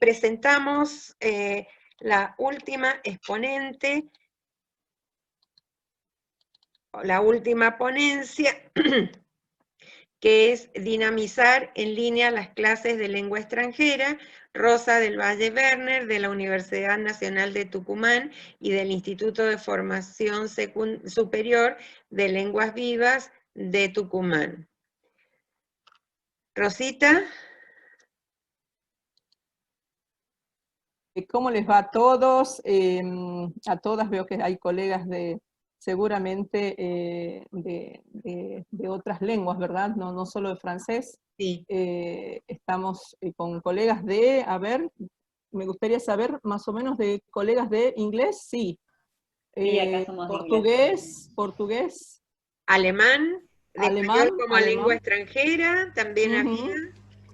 presentamos la última exponente, la última ponencia, que es dinamizar en línea las clases de lengua extranjera, Rosa del Valle Werner, de la Universidad Nacional de Tucumán y del Instituto de Formación Superior de Lenguas Vivas de Tucumán. Rosita. ¿Cómo les va a todos? A todas veo que hay colegas seguramente de otras lenguas, ¿verdad? No solo de francés. Sí. Estamos con colegas a ver, me gustaría saber más o menos de colegas de inglés, sí. Sí, acá somos portugués. Alemán, español como lengua extranjera, también había.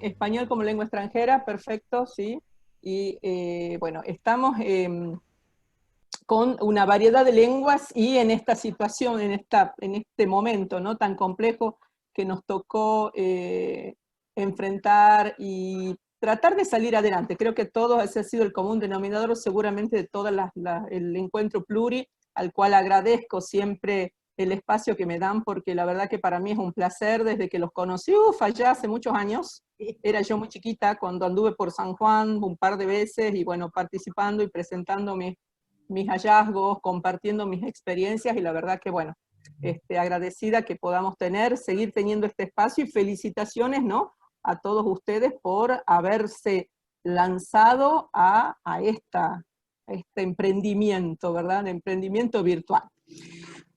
Español como lengua extranjera, perfecto, sí. Y bueno, estamos con una variedad de lenguas y en esta situación, en este momento, ¿no?, tan complejo que nos tocó enfrentar y tratar de salir adelante. Creo que todo ese ha sido el común denominador seguramente de todo el encuentro pluri, al cual agradezco siempre el espacio que me dan, porque la verdad que para mí es un placer desde que los conocí, allá hace muchos años. Era yo muy chiquita cuando anduve por San Juan un par de veces y bueno, participando y presentando mis hallazgos, compartiendo mis experiencias, y la verdad que bueno, agradecida que podamos seguir teniendo este espacio, y felicitaciones, ¿no?, a todos ustedes por haberse lanzado a este emprendimiento, ¿verdad?, emprendimiento virtual.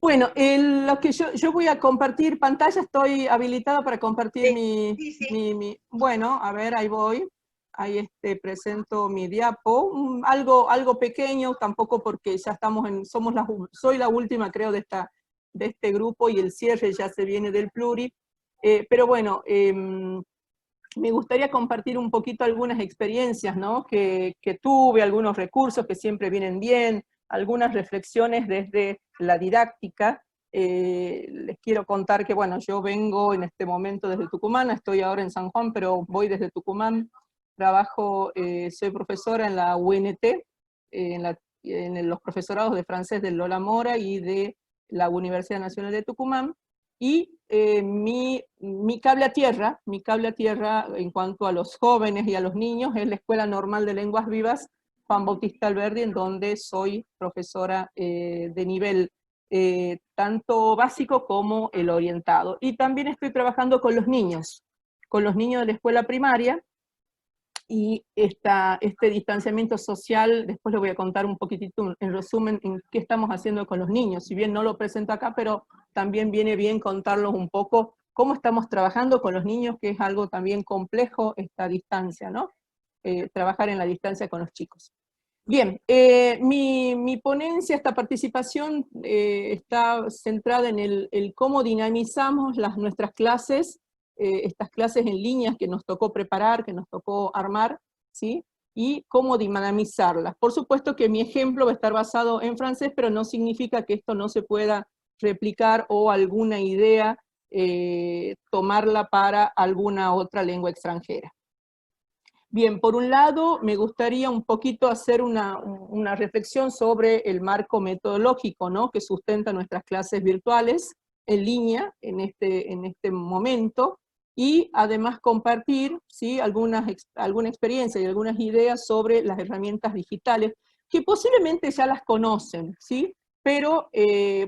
Bueno, lo que yo voy a compartir pantalla, estoy habilitada para compartir bueno, a ver, ahí voy. Ahí presento mi diapo, algo pequeño, tampoco porque ya estamos soy la última, creo, de este grupo, y el cierre ya se viene del pluri, pero bueno, me gustaría compartir un poquito algunas experiencias, ¿no?, que tuve, algunos recursos que siempre vienen bien, algunas reflexiones desde la didáctica. Les quiero contar que, bueno, yo vengo en este momento desde Tucumán, estoy ahora en San Juan, pero voy desde Tucumán, trabajo, soy profesora en la UNT, en los profesorados de francés de Lola Mora y de la Universidad Nacional de Tucumán, y mi cable a tierra en cuanto a los jóvenes y a los niños es la Escuela Normal de Lenguas Vivas Juan Bautista Alberdi, en donde soy profesora de nivel tanto básico como el orientado. Y también estoy trabajando con los niños de la escuela primaria, y este distanciamiento social, después les voy a contar un poquitito en resumen en qué estamos haciendo con los niños, si bien no lo presento acá, pero también viene bien contarlos un poco cómo estamos trabajando con los niños, que es algo también complejo esta distancia, ¿no? Trabajar en la distancia con los chicos. Bien, mi ponencia, esta participación está centrada en el cómo dinamizamos nuestras clases, estas clases en línea que nos tocó preparar, que nos tocó armar, ¿sí?, y cómo dinamizarlas. Por supuesto que mi ejemplo va a estar basado en francés, pero no significa que esto no se pueda replicar o alguna idea tomarla para alguna otra lengua extranjera. Bien, por un lado, me gustaría un poquito hacer una reflexión sobre el marco metodológico, ¿no?, que sustenta nuestras clases virtuales en línea en este momento, y además compartir, ¿sí?, alguna experiencia y algunas ideas sobre las herramientas digitales, que posiblemente ya las conocen, ¿sí?, pero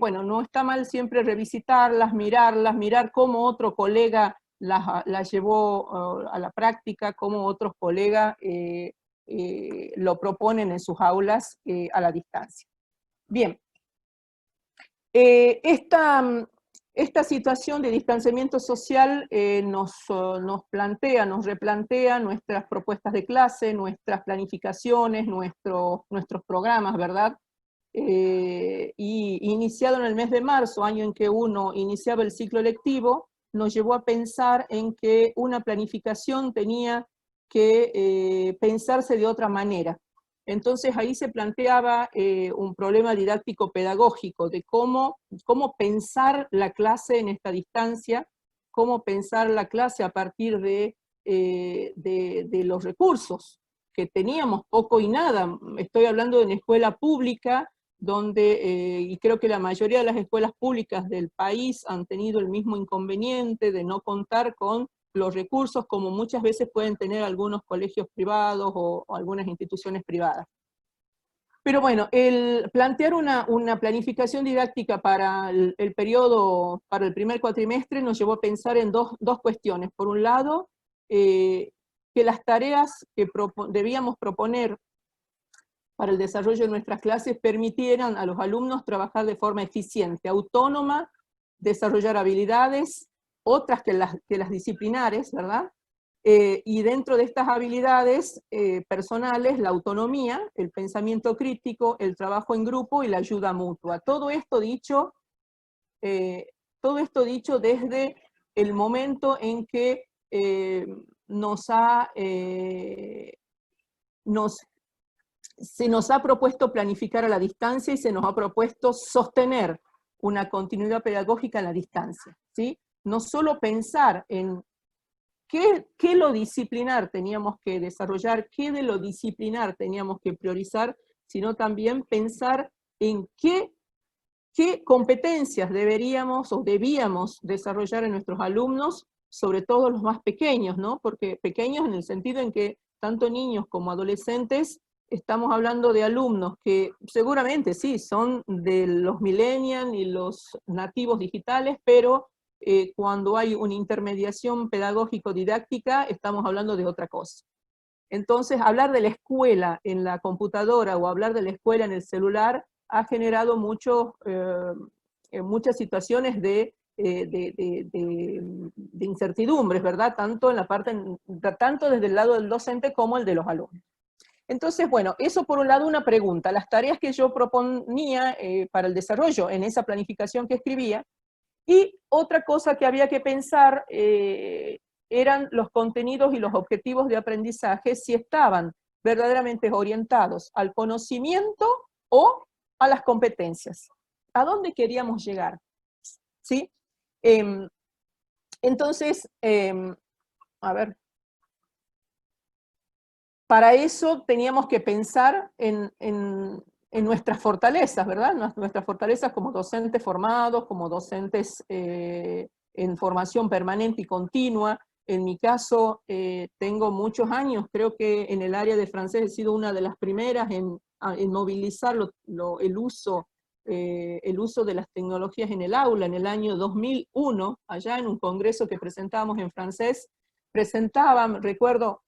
bueno, no está mal siempre revisitarlas, mirar cómo otro colega las llevó a la práctica, cómo otros colegas lo proponen en sus aulas a la distancia. Bien, esta situación de distanciamiento social nos replantea nuestras propuestas de clase, nuestras planificaciones, nuestros programas, ¿verdad? Y iniciado en el mes de marzo, año en que uno iniciaba el ciclo lectivo, nos llevó a pensar en que una planificación tenía que pensarse de otra manera. Entonces ahí se planteaba un problema didáctico-pedagógico de cómo pensar la clase en esta distancia, cómo pensar la clase a partir de los recursos que teníamos poco y nada. Estoy hablando de una escuela pública, donde, y creo que la mayoría de las escuelas públicas del país han tenido el mismo inconveniente de no contar con los recursos como muchas veces pueden tener algunos colegios privados o algunas instituciones privadas. Pero bueno, el plantear una planificación didáctica para el periodo, para el primer cuatrimestre, nos llevó a pensar en dos cuestiones. Por un lado, que las tareas que debíamos proponer para el desarrollo de nuestras clases permitieran a los alumnos trabajar de forma eficiente, autónoma, desarrollar habilidades, otras que las disciplinares, ¿verdad? Y dentro de estas habilidades personales, la autonomía, el pensamiento crítico, el trabajo en grupo y la ayuda mutua. Todo esto dicho desde el momento en que se nos ha propuesto planificar a la distancia y se nos ha propuesto sostener una continuidad pedagógica a la distancia, ¿sí? No solo pensar en qué lo disciplinar teníamos que desarrollar, qué de lo disciplinar teníamos que priorizar, sino también pensar en qué competencias deberíamos o debíamos desarrollar en nuestros alumnos, sobre todo los más pequeños, ¿no? Porque pequeños en el sentido en que tanto niños como adolescentes estamos hablando de alumnos que seguramente sí, son de los millennials y los nativos digitales, pero cuando hay una intermediación pedagógico-didáctica estamos hablando de otra cosa. Entonces, hablar de la escuela en la computadora o hablar de la escuela en el celular ha generado muchas situaciones de incertidumbres, ¿verdad? Tanto desde el lado del docente como el de los alumnos. Entonces, bueno, eso por un lado una pregunta. Las tareas que yo proponía para el desarrollo en esa planificación que escribía, y otra cosa que había que pensar eran los contenidos y los objetivos de aprendizaje, si estaban verdaderamente orientados al conocimiento o a las competencias. ¿A dónde queríamos llegar? ¿Sí? Entonces, a ver, para eso teníamos que pensar en nuestras fortalezas, ¿verdad? Nuestras fortalezas como docentes formados, como docentes en formación permanente y continua. En mi caso, tengo muchos años, creo que en el área de francés he sido una de las primeras en movilizar el uso de las tecnologías en el aula. En el año 2001, allá en un congreso que presentábamos en francés, recuerdo,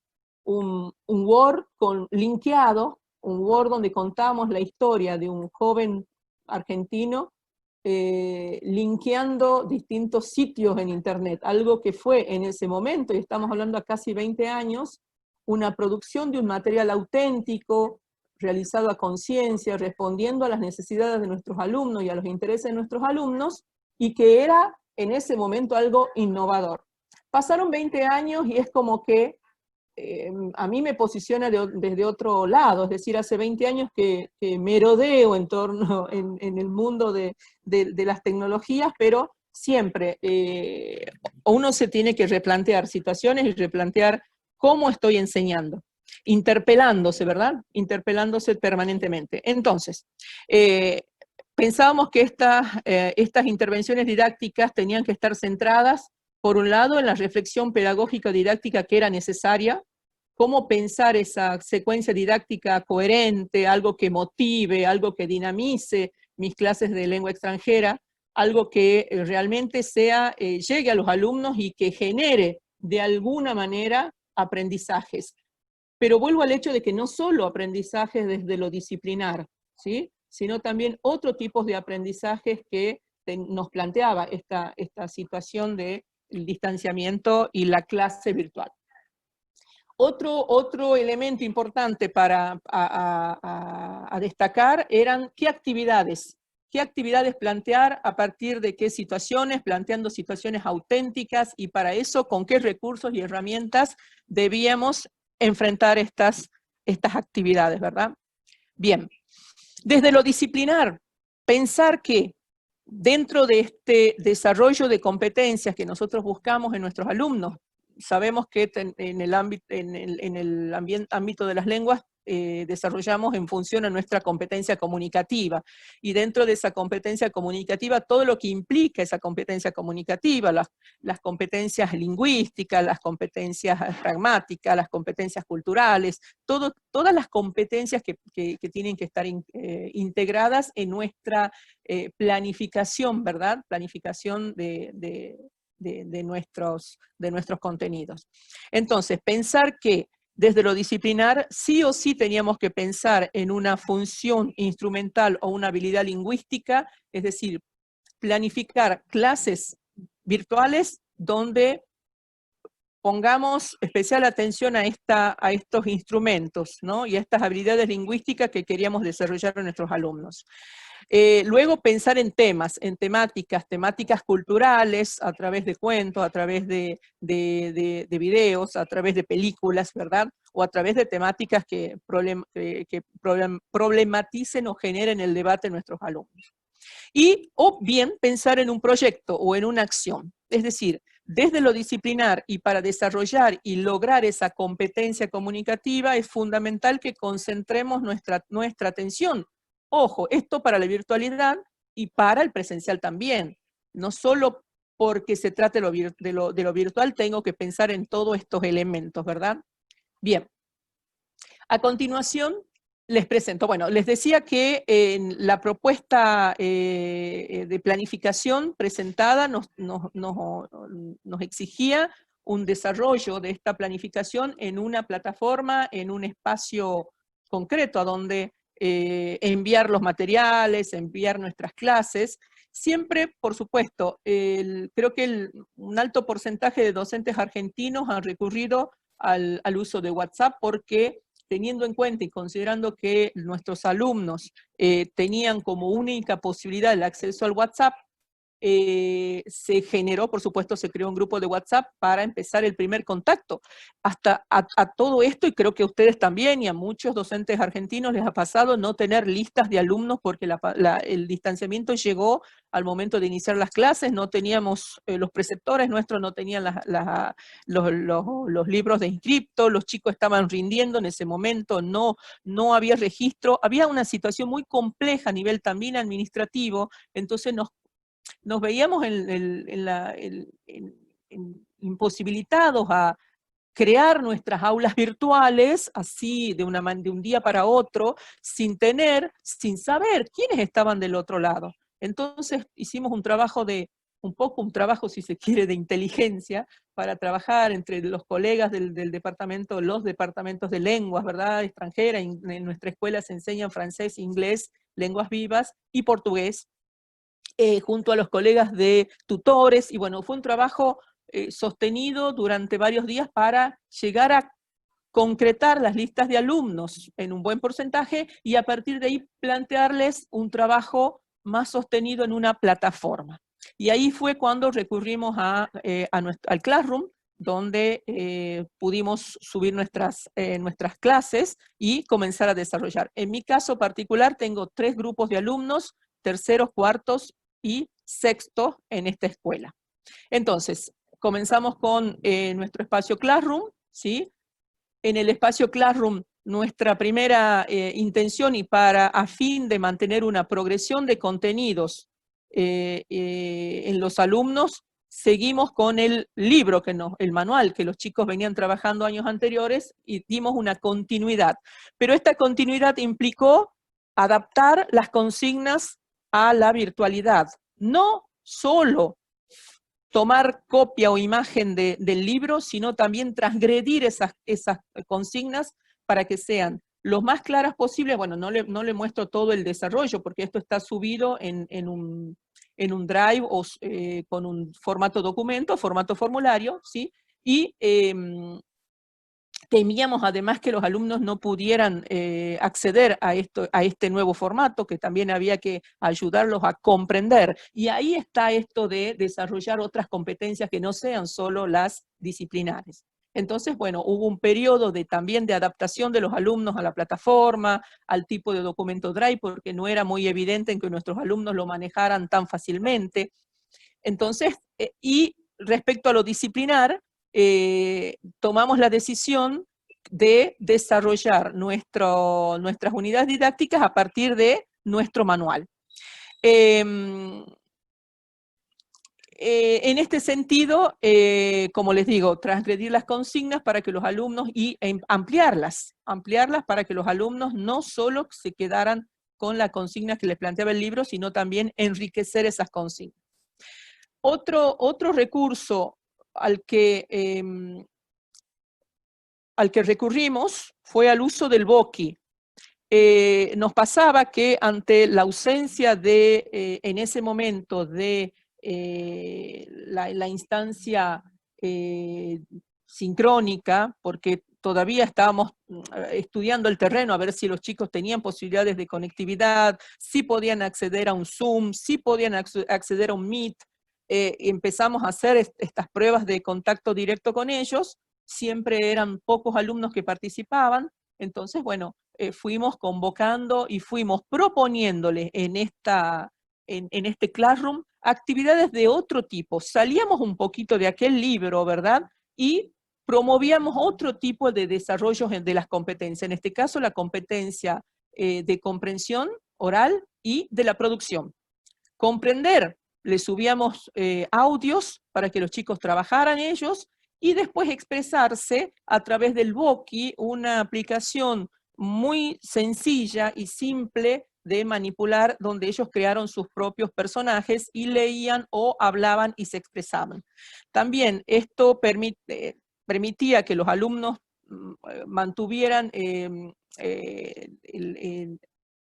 un Word linkeado, un Word donde contamos la historia de un joven argentino linkeando distintos sitios en internet, algo que fue en ese momento, y estamos hablando a casi 20 años, una producción de un material auténtico, realizado a conciencia, respondiendo a las necesidades de nuestros alumnos y a los intereses de nuestros alumnos, y que era en ese momento algo innovador. Pasaron 20 años y es como que a mí me posiciona desde otro lado, es decir, hace 20 años que merodeo en el mundo de las tecnologías, pero siempre uno se tiene que replantear situaciones y replantear cómo estoy enseñando, interpelándose, ¿verdad? Interpelándose permanentemente. Entonces, pensábamos que estas intervenciones didácticas tenían que estar centradas, por un lado, en la reflexión pedagógica didáctica que era necesaria, cómo pensar esa secuencia didáctica coherente, algo que motive, algo que dinamice mis clases de lengua extranjera, algo que realmente llegue a los alumnos y que genere de alguna manera aprendizajes. Pero vuelvo al hecho de que no solo aprendizajes desde lo disciplinar, ¿sí? Sino también otro tipo de aprendizajes que nos planteaba esta situación del distanciamiento y la clase virtual. Otro elemento importante a destacar eran qué actividades plantear, a partir de qué situaciones, planteando situaciones auténticas, y para eso con qué recursos y herramientas debíamos enfrentar estas actividades, ¿verdad? Bien, desde lo disciplinar, pensar que dentro de este desarrollo de competencias que nosotros buscamos en nuestros alumnos, sabemos que en el ámbito de las lenguas desarrollamos en función a nuestra competencia comunicativa, y dentro de esa competencia comunicativa, todo lo que implica esa competencia comunicativa, las competencias lingüísticas, las competencias pragmáticas, las competencias culturales, todas las competencias que tienen que estar integradas en nuestra planificación, ¿verdad? Planificación de nuestros contenidos. Entonces, pensar que desde lo disciplinar, sí o sí teníamos que pensar en una función instrumental o una habilidad lingüística, es decir, planificar clases virtuales donde pongamos especial atención a estos instrumentos, ¿no? Y a estas habilidades lingüísticas que queríamos desarrollar en nuestros alumnos. Luego pensar en temas, en temáticas culturales, a través de cuentos, a través de videos, a través de películas, ¿verdad? O a través de temáticas que problematicen o generen el debate en nuestros alumnos. O bien pensar en un proyecto o en una acción. Es decir, desde lo disciplinar y para desarrollar y lograr esa competencia comunicativa es fundamental que concentremos nuestra atención. Ojo, esto para la virtualidad y para el presencial también. No solo porque se trate de lo virtual, tengo que pensar en todos estos elementos, ¿verdad? Bien. A continuación, les presento. Bueno, les decía que la propuesta de planificación presentada nos exigía un desarrollo de esta planificación en una plataforma, en un espacio concreto a donde enviar los materiales, enviar nuestras clases. Siempre, por supuesto, creo que un alto porcentaje de docentes argentinos han recurrido al uso de WhatsApp porque, teniendo en cuenta y considerando que nuestros alumnos tenían como única posibilidad el acceso al WhatsApp, se generó, por supuesto, se creó un grupo de WhatsApp para empezar el primer contacto. Hasta a todo esto, y creo que a ustedes también, y a muchos docentes argentinos les ha pasado no tener listas de alumnos porque el distanciamiento llegó al momento de iniciar las clases, no teníamos, los preceptores nuestros no tenían los libros de inscripto, los chicos estaban rindiendo en ese momento, no había registro, había una situación muy compleja a nivel también administrativo, entonces nos veíamos imposibilitados a crear nuestras aulas virtuales así de un día para otro, sin saber quiénes estaban del otro lado. Entonces hicimos un trabajo si se quiere, de inteligencia, para trabajar entre los colegas del departamento, los departamentos de lenguas, ¿verdad?, extranjera. En nuestra escuela se enseñan francés, inglés, lenguas vivas y portugués, junto a los colegas de tutores, y bueno, fue un trabajo sostenido durante varios días para llegar a concretar las listas de alumnos en un buen porcentaje, y a partir de ahí plantearles un trabajo más sostenido en una plataforma. Y ahí fue cuando recurrimos al Classroom, donde pudimos subir nuestras clases y comenzar a desarrollar. En mi caso particular tengo 3 grupos de alumnos, terceros, cuartos y sextos en esta escuela. Entonces, comenzamos con nuestro espacio Classroom, ¿sí? En el espacio Classroom, nuestra primera intención, y a fin de mantener una progresión de contenidos en los alumnos, seguimos con el libro, el manual que los chicos venían trabajando años anteriores, y dimos una continuidad. Pero esta continuidad implicó adaptar las consignas a la virtualidad. No solo tomar copia o imagen del libro, sino también transgredir esas consignas para que sean lo más claras posible. Bueno, no le muestro todo el desarrollo porque esto está subido en un Drive o con un formato documento, formato formulario, ¿sí? Y temíamos además que los alumnos no pudieran acceder a este nuevo formato, que también había que ayudarlos a comprender. Y ahí está esto de desarrollar otras competencias que no sean solo las disciplinares. Entonces, bueno, hubo un periodo también de adaptación de los alumnos a la plataforma, al tipo de documento Drive, porque no era muy evidente en que nuestros alumnos lo manejaran tan fácilmente. Entonces, y respecto a lo disciplinar, tomamos la decisión de desarrollar nuestras unidades didácticas a partir de nuestro manual. En este sentido, como les digo, transgredir las consignas para que los alumnos, y ampliarlas para que los alumnos no solo se quedaran con la consigna que les planteaba el libro, sino también enriquecer esas consignas. Otro recurso al que recurrimos fue al uso del Boki. Nos pasaba que ante la ausencia de, en ese momento, de la instancia sincrónica, porque todavía estábamos estudiando el terreno a ver si los chicos tenían posibilidades de conectividad, si podían acceder a un Zoom, si podían acceder a un Meet. Empezamos a hacer estas pruebas de contacto directo con ellos, siempre eran pocos alumnos que participaban, entonces, bueno, fuimos convocando y fuimos proponiéndoles en este Classroom actividades de otro tipo. Salíamos un poquito de aquel libro, ¿verdad? Y promovíamos otro tipo de desarrollos de las competencias. En este caso, la competencia de comprensión oral y de la producción. Comprender, le subíamos audios para que los chicos trabajaran ellos, y después expresarse a través del Boki, una aplicación muy sencilla y simple de manipular, donde ellos crearon sus propios personajes y leían o hablaban y se expresaban. También esto permitía que los alumnos mantuvieran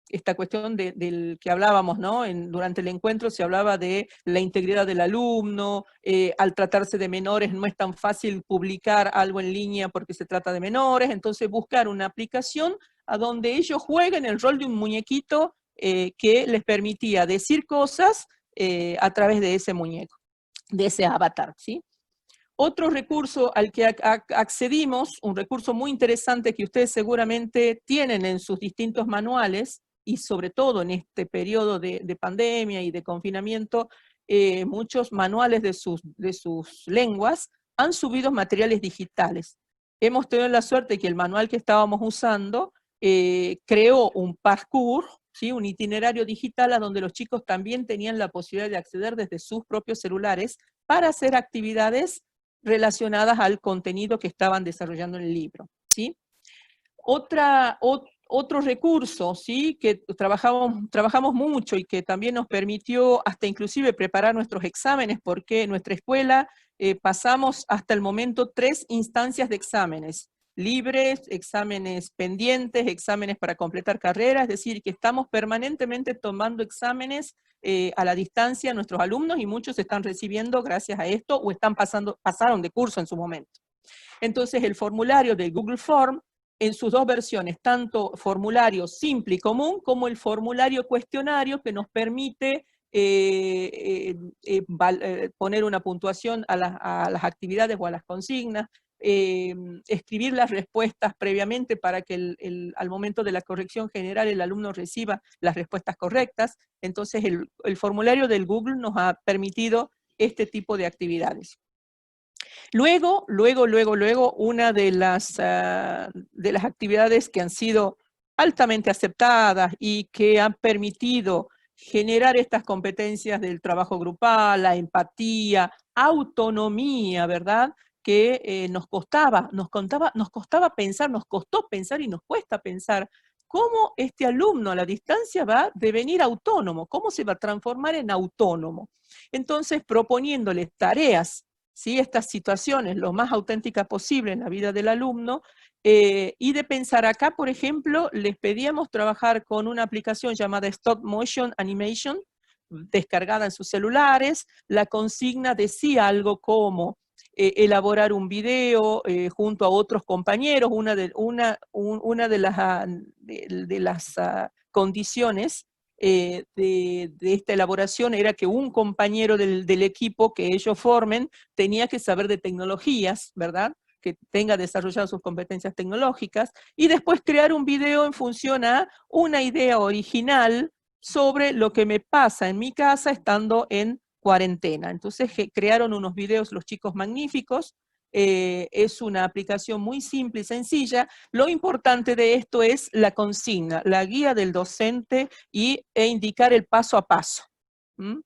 esta cuestión del que hablábamos, ¿no? Durante el encuentro se hablaba de la integridad del alumno, al tratarse de menores no es tan fácil publicar algo en línea porque se trata de menores, entonces buscar una aplicación a donde ellos jueguen el rol de un muñequito que les permitía decir cosas a través de ese muñeco, de ese avatar, ¿sí? Otro recurso al que accedimos, un recurso muy interesante que ustedes seguramente tienen en sus distintos manuales, y sobre todo en este periodo de pandemia y de confinamiento, muchos manuales de sus lenguas han subido materiales digitales. Hemos tenido la suerte que el manual que estábamos usando creó un parcours, ¿sí? Un itinerario digital a donde los chicos también tenían la posibilidad de acceder desde sus propios celulares para hacer actividades relacionadas al contenido que estaban desarrollando en el libro, ¿sí? Otro recurso, ¿sí? Que trabajamos mucho y que también nos permitió hasta inclusive preparar nuestros exámenes, porque en nuestra escuela pasamos hasta el momento 3 instancias de exámenes, libres, exámenes pendientes, exámenes para completar carreras, es decir, que estamos permanentemente tomando exámenes a la distancia nuestros alumnos, y muchos están recibiendo gracias a esto, o pasaron de curso en su momento. Entonces el formulario del Google Form, en sus 2 versiones, tanto formulario simple y común, como el formulario cuestionario que nos permite poner una puntuación a las actividades o a las consignas, escribir las respuestas previamente para que al momento de la corrección general el alumno reciba las respuestas correctas. Entonces el formulario del Google nos ha permitido este tipo de actividades. Luego, una de las actividades que han sido altamente aceptadas y que han permitido generar estas competencias del trabajo grupal, la empatía, autonomía, ¿verdad? Que nos costó pensar y nos cuesta pensar cómo este alumno a la distancia va a devenir autónomo, cómo se va a transformar en autónomo. Entonces, proponiéndoles tareas, ¿sí? Estas situaciones lo más auténticas posible en la vida del alumno, y de pensar acá, por ejemplo, les pedíamos trabajar con una aplicación llamada Stop Motion Animation, descargada en sus celulares. La consigna decía algo como elaborar un video junto a otros compañeros. Una de las condiciones de esta elaboración era que un compañero del equipo que ellos formen tenía que saber de tecnologías, ¿verdad? Que tenga desarrolladas sus competencias tecnológicas, y después crear un video en función a una idea original sobre lo que me pasa en mi casa estando en cuarentena. Entonces crearon unos videos los chicos magníficos, es una aplicación muy simple y sencilla. Lo importante de esto es la consigna, la guía del docente e indicar el paso a paso. ¿Mm?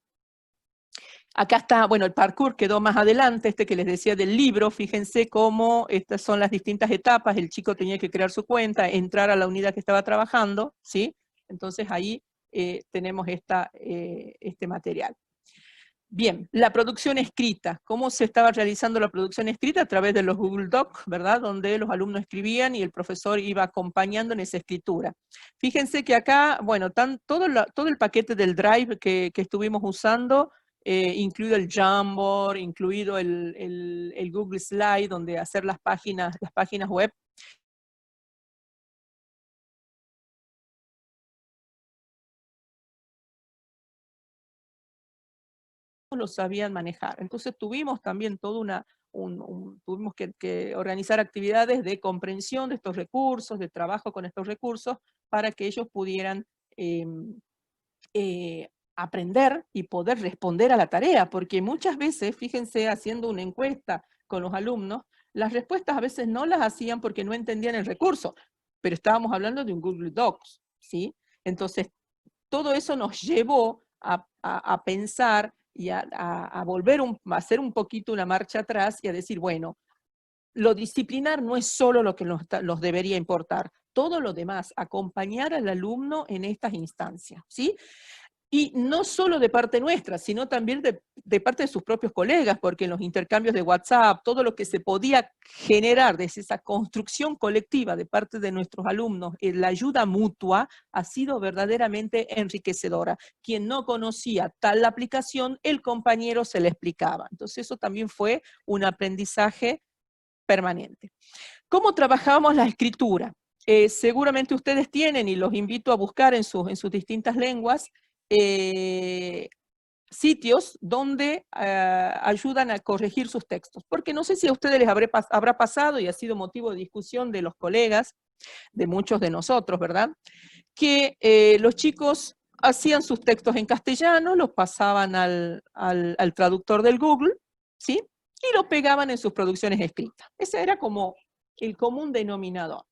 Acá está, bueno, el parkour quedó más adelante, este que les decía del libro, fíjense cómo estas son las distintas etapas, el chico tenía que crear su cuenta, entrar a la unidad que estaba trabajando, ¿sí? Entonces ahí tenemos este material. Bien, la producción escrita. ¿Cómo se estaba realizando la producción escrita? A través de los Google Docs, ¿verdad? Donde los alumnos escribían y el profesor iba acompañando en esa escritura. Fíjense que acá, bueno, todo el paquete del Drive que estuvimos usando, incluido el Jamboard, incluido el Google Slide, donde hacer las páginas web, lo sabían manejar. Entonces tuvimos también toda tuvimos que organizar actividades de comprensión de estos recursos, de trabajo con estos recursos, para que ellos pudieran aprender y poder responder a la tarea, porque muchas veces, fíjense, haciendo una encuesta con los alumnos, las respuestas a veces no las hacían porque no entendían el recurso, pero estábamos hablando de un Google Docs, ¿sí? Entonces, todo eso nos llevó a pensar y a volver a hacer un poquito una marcha atrás y a decir, bueno, lo disciplinar no es solo lo que nos debería importar, todo lo demás, acompañar al alumno en estas instancias, ¿sí? Y no solo de parte nuestra, sino también de parte de sus propios colegas, porque en los intercambios de WhatsApp, todo lo que se podía generar desde esa construcción colectiva de parte de nuestros alumnos, la ayuda mutua ha sido verdaderamente enriquecedora. Quien no conocía tal aplicación, el compañero se le explicaba. Entonces eso también fue un aprendizaje permanente. ¿Cómo trabajábamos la escritura? Seguramente ustedes tienen, y los invito a buscar en sus distintas lenguas, sitios donde ayudan a corregir sus textos. Porque no sé si a ustedes les habrá pasado, y ha sido motivo de discusión de los colegas, de muchos de nosotros, ¿verdad? Que los chicos hacían sus textos en castellano, los pasaban al traductor del Google, ¿sí? Y lo pegaban en sus producciones escritas. Ese era como el común denominador.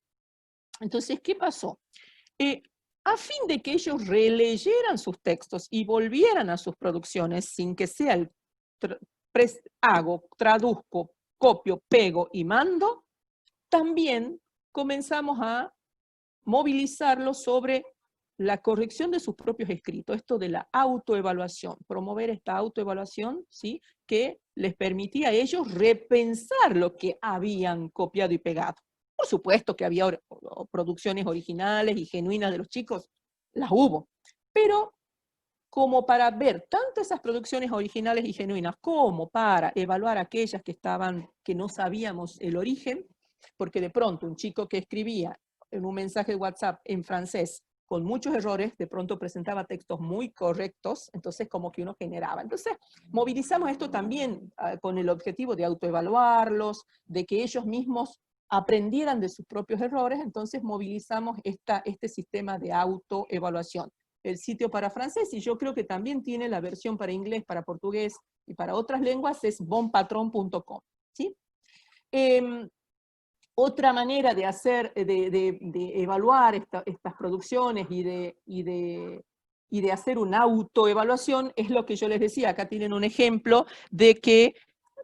Entonces, ¿qué pasó? A fin de que ellos releyeran sus textos y volvieran a sus producciones sin que sea el hago, traduzco, copio, pego y mando, también comenzamos a movilizarlos sobre la corrección de sus propios escritos, esto de la autoevaluación, promover esta autoevaluación, ¿sí? Que les permitía a ellos repensar lo que habían copiado y pegado. Por supuesto que había producciones originales y genuinas de los chicos, las hubo, pero como para ver tanto esas producciones originales y genuinas como para evaluar aquellas que no sabíamos el origen, porque de pronto un chico que escribía en un mensaje de WhatsApp en francés con muchos errores, de pronto presentaba textos muy correctos, entonces como que uno generaba. Entonces movilizamos esto también con el objetivo de autoevaluarlos, de que ellos mismos aprendieran de sus propios errores, entonces movilizamos este sistema de autoevaluación. El sitio para francés, y yo creo que también tiene la versión para inglés, para portugués y para otras lenguas, es bonpatron.com, ¿sí? Otra manera de evaluar estas producciones y de hacer una autoevaluación es lo que yo les decía. Acá tienen un ejemplo de que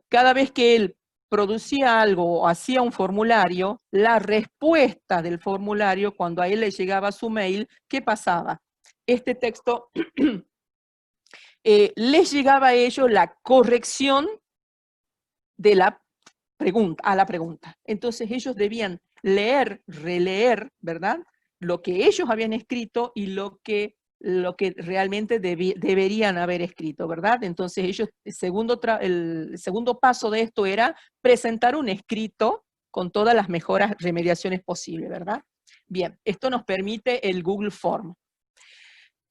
cada vez que él producía algo o hacía un formulario, la respuesta del formulario, cuando a él le llegaba su mail, ¿qué pasaba? Este texto les llegaba a ellos la corrección de la pregunta. Entonces ellos debían leer, releer, ¿verdad? Lo que ellos habían escrito y lo que realmente deberían haber escrito, ¿verdad? Entonces ellos, el segundo paso de esto era presentar un escrito con todas las mejoras, remediaciones posibles, ¿verdad? Bien, esto nos permite el Google Form.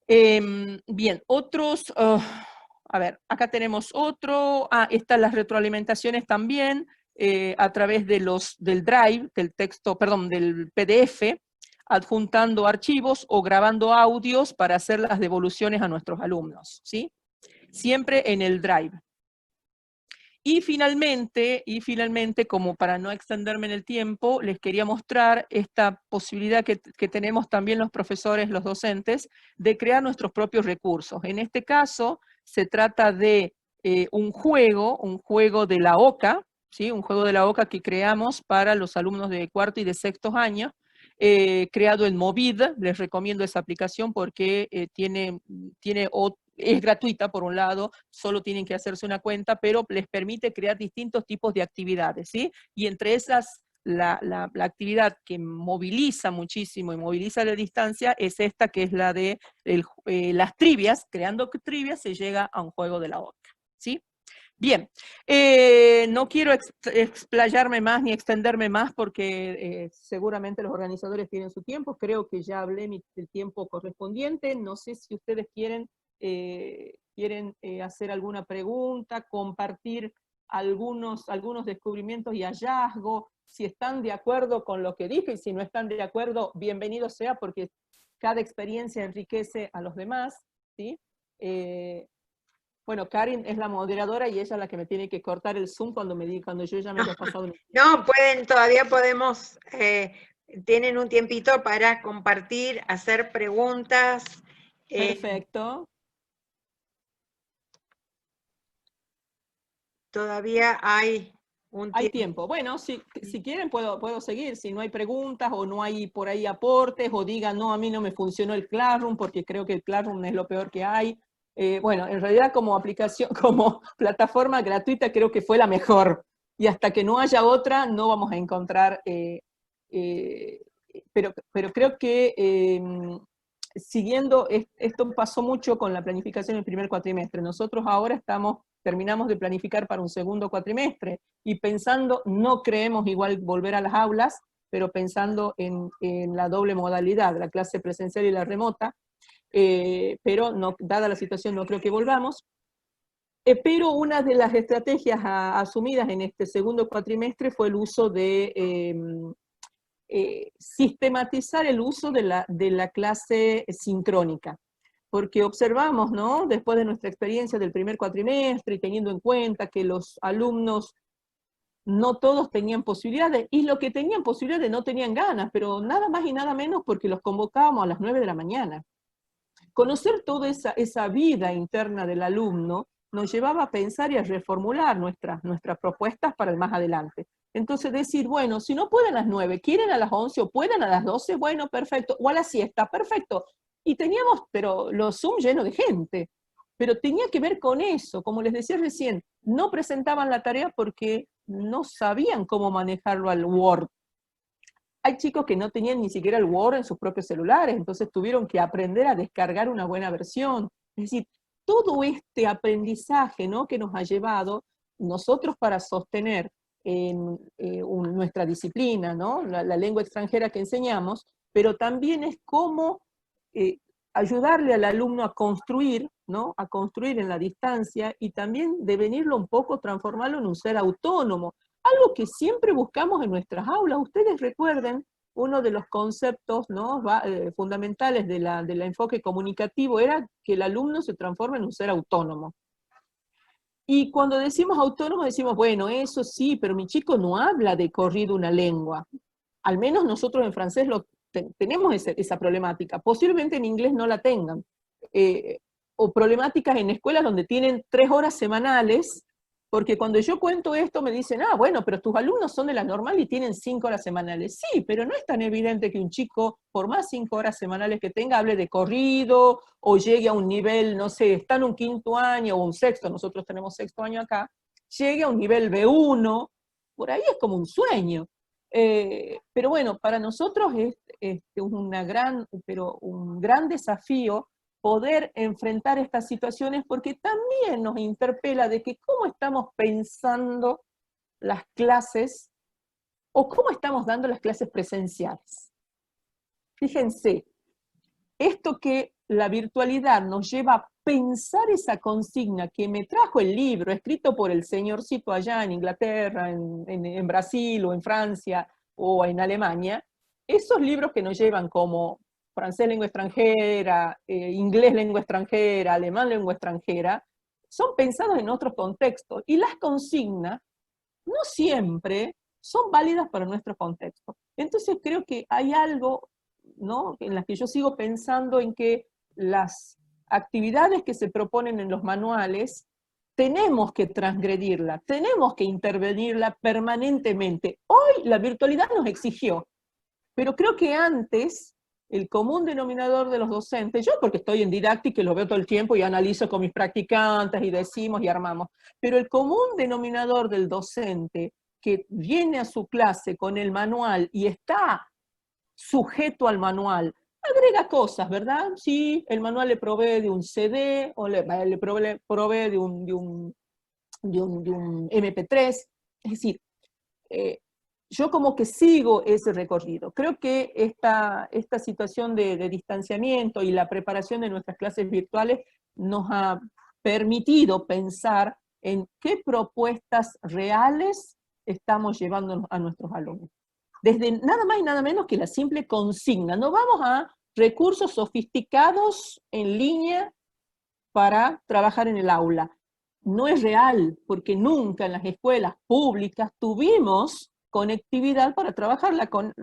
Bien, otros, a ver, acá tenemos otro, están las retroalimentaciones también, a través del Drive, del PDF, adjuntando archivos o grabando audios para hacer las devoluciones a nuestros alumnos, ¿sí? Siempre en el Drive. Y finalmente, como para no extenderme en el tiempo, les quería mostrar esta posibilidad que tenemos también los profesores, los docentes, de crear nuestros propios recursos. En este caso, se trata de un juego de la OCA, ¿sí? Un juego de la OCA que creamos para los alumnos de cuarto y de sexto año, creado en Movid. Les recomiendo esa aplicación porque es gratuita por un lado, solo tienen que hacerse una cuenta, pero les permite crear distintos tipos de actividades, ¿sí? Y entre esas, la actividad que moviliza muchísimo y moviliza la distancia es esta, que es la de las trivias. Creando trivias se llega a un juego de la OCA, ¿sí? Bien, no quiero explayarme más ni extenderme más porque seguramente los organizadores tienen su tiempo. Creo que ya hablé el tiempo correspondiente. No sé si ustedes quieren hacer alguna pregunta, compartir algunos descubrimientos y hallazgos, si están de acuerdo con lo que dije, y si no están de acuerdo, bienvenido sea, porque cada experiencia enriquece a los demás, ¿sí? Bueno, Karin es la moderadora y ella es la que me tiene que cortar el Zoom cuando yo ya me haya pasado. No, todavía podemos, tienen un tiempito para compartir, hacer preguntas. Perfecto. Todavía hay un tiempo. Hay tiempo. Bueno, si quieren puedo seguir. Si no hay preguntas o no hay por ahí aportes o digan, no, a mí no me funcionó el Classroom porque creo que el Classroom es lo peor que hay. Bueno, en realidad como aplicación, como plataforma gratuita creo que fue la mejor. Y hasta que no haya otra no vamos a encontrar, pero creo que siguiendo, esto pasó mucho con la planificación del primer cuatrimestre. Nosotros ahora terminamos de planificar para un segundo cuatrimestre y pensando, no creemos igual volver a las aulas, pero pensando en la doble modalidad, la clase presencial y la remota, pero no, dada la situación no creo que volvamos. Pero una de las estrategias asumidas en este segundo cuatrimestre fue el uso de sistematizar el uso de la clase sincrónica, porque observamos, ¿no? Después de nuestra experiencia del primer cuatrimestre y teniendo en cuenta que los alumnos no todos tenían posibilidades, y lo que tenían posibilidades no tenían ganas, pero nada más y nada menos porque los convocábamos a las 9 de la mañana. Conocer toda esa vida interna del alumno nos llevaba a pensar y a reformular nuestras propuestas para el más adelante. Entonces decir, bueno, si no pueden a las 9, quieren a las 11 o pueden a las 12, bueno, perfecto, o a la siesta, perfecto. Y teníamos, pero los Zoom llenos de gente, pero tenía que ver con eso, como les decía recién, no presentaban la tarea porque no sabían cómo manejarlo al Word. Hay chicos que no tenían ni siquiera el Word en sus propios celulares, entonces tuvieron que aprender a descargar una buena versión. Es decir, todo este aprendizaje, ¿no?, que nos ha llevado nosotros para sostener nuestra disciplina, ¿no?, la lengua extranjera que enseñamos, pero también es cómo ayudarle al alumno a construir, ¿no?, a construir en la distancia y también devenirlo un poco, transformarlo en un ser autónomo. Algo que siempre buscamos en nuestras aulas. Ustedes recuerden, uno de los conceptos, ¿no?, fundamentales del enfoque comunicativo era que el alumno se transforme en un ser autónomo. Y cuando decimos autónomo decimos, bueno, eso sí, pero mi chico no habla de corrido una lengua. Al menos nosotros en francés tenemos esa problemática. Posiblemente en inglés no la tengan. O problemáticas en escuelas donde tienen 3 horas semanales, porque cuando yo cuento esto me dicen, ah, bueno, pero tus alumnos son de la normal y tienen 5 horas semanales. Sí, pero no es tan evidente que un chico, por más 5 horas semanales que tenga, hable de corrido, o llegue a un nivel, no sé, está en un 5º año o un 6º, nosotros tenemos 6º año acá, llegue a un nivel B1, por ahí es como un sueño. Pero bueno, para nosotros es un gran desafío poder enfrentar estas situaciones, porque también nos interpela de que cómo estamos pensando las clases o cómo estamos dando las clases presenciales. Fíjense, esto que la virtualidad nos lleva a pensar esa consigna que me trajo el libro, escrito por el señorcito allá en Inglaterra, en Brasil o en Francia o en Alemania, esos libros que nos llevan como francés lengua extranjera, inglés lengua extranjera, alemán lengua extranjera, son pensados en otros contextos, y las consignas no siempre son válidas para nuestro contexto. Entonces creo que hay algo, ¿no?, en las que yo sigo pensando en que las actividades que se proponen en los manuales tenemos que transgredirla, tenemos que intervenirla permanentemente. Hoy la virtualidad nos exigió, pero creo que antes el común denominador de los docentes, yo porque estoy en didáctica y lo veo todo el tiempo y analizo con mis practicantes y decimos y armamos, pero el común denominador del docente que viene a su clase con el manual y está sujeto al manual, agrega cosas, ¿verdad? Sí, el manual le provee de un CD o le provee de un MP3, es decir, yo como que sigo ese recorrido. Creo que esta situación de distanciamiento y la preparación de nuestras clases virtuales nos ha permitido pensar en qué propuestas reales estamos llevando a nuestros alumnos. Desde nada más y nada menos que la simple consigna. No vamos a recursos sofisticados en línea para trabajar en el aula. No es real, porque nunca en las escuelas públicas tuvimos conectividad para trabajarla con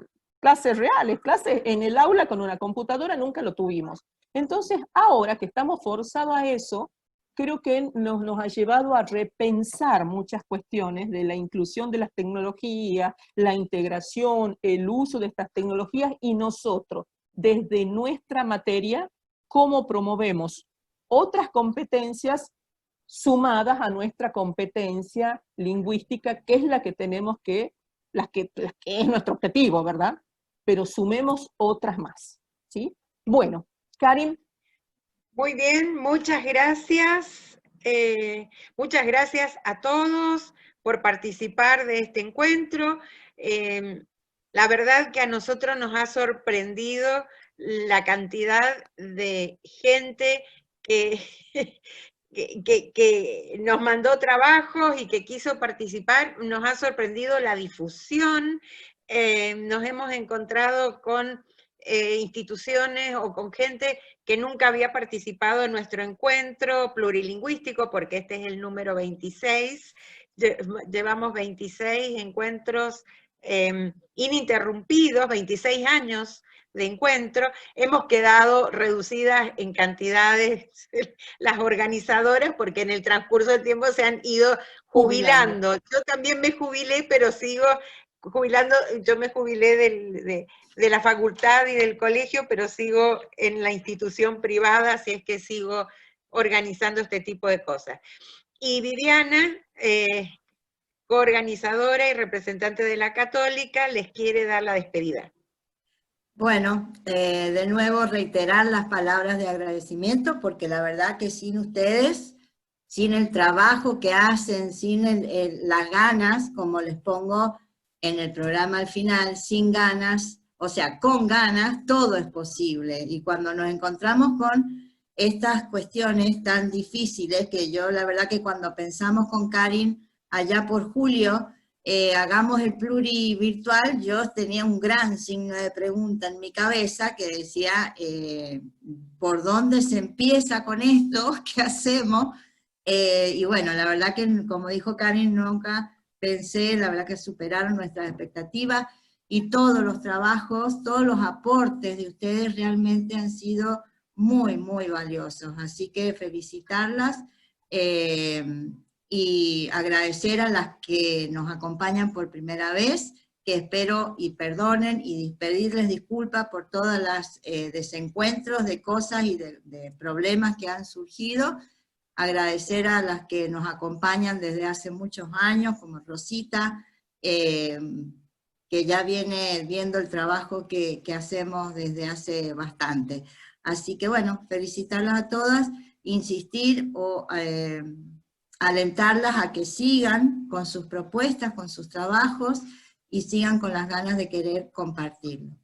clases reales, clases en el aula con una computadora, nunca lo tuvimos. Entonces, ahora que estamos forzados a eso, creo que nos ha llevado a repensar muchas cuestiones de la inclusión de las tecnologías, la integración, el uso de estas tecnologías, y nosotros, desde nuestra materia, cómo promovemos otras competencias sumadas a nuestra competencia lingüística, que es la que tenemos que, las que es nuestro objetivo, ¿verdad? Pero sumemos otras más, ¿sí? Bueno, Karin. Muy bien, muchas gracias. Muchas gracias a todos por participar de este encuentro. La verdad que a nosotros nos ha sorprendido la cantidad de gente que nos mandó trabajos y que quiso participar. Nos ha sorprendido la difusión. Nos hemos encontrado con instituciones o con gente que nunca había participado en nuestro encuentro plurilingüístico, porque este es el número 26. Llevamos 26 encuentros ininterrumpidos, 26 años de encuentro. Hemos quedado reducidas en cantidades las organizadoras, porque en el transcurso del tiempo se han ido jubilando. Yo también me jubilé, pero sigo jubilando. Yo me jubilé de la facultad y del colegio, pero sigo en la institución privada, así es que sigo organizando este tipo de cosas. Y Viviana, coorganizadora y representante de la Católica, les quiere dar la despedida. Bueno, de nuevo reiterar las palabras de agradecimiento, porque la verdad que sin ustedes, sin el trabajo que hacen, sin las ganas, como les pongo en el programa al final, sin ganas, o sea, con ganas, todo es posible. Y cuando nos encontramos con estas cuestiones tan difíciles, que yo la verdad que cuando pensamos con Karin allá por julio, hagamos el plurivirtual, yo tenía un gran signo de pregunta en mi cabeza que decía, ¿por dónde se empieza con esto? ¿Qué hacemos? Y bueno, la verdad que, como dijo Karin, nunca pensé, la verdad que superaron nuestras expectativas, y todos los trabajos, todos los aportes de ustedes realmente han sido muy, muy valiosos. Así que felicitarlas, y agradecer a las que nos acompañan por primera vez, que espero y perdonen, y pedirles disculpas por todos los desencuentros de cosas y de problemas que han surgido. Agradecer a las que nos acompañan desde hace muchos años, como Rosita, que ya viene viendo el trabajo que hacemos desde hace bastante. Así que bueno, felicitarlas a todas, insistir o alentarlas a que sigan con sus propuestas, con sus trabajos, y sigan con las ganas de querer compartirlo.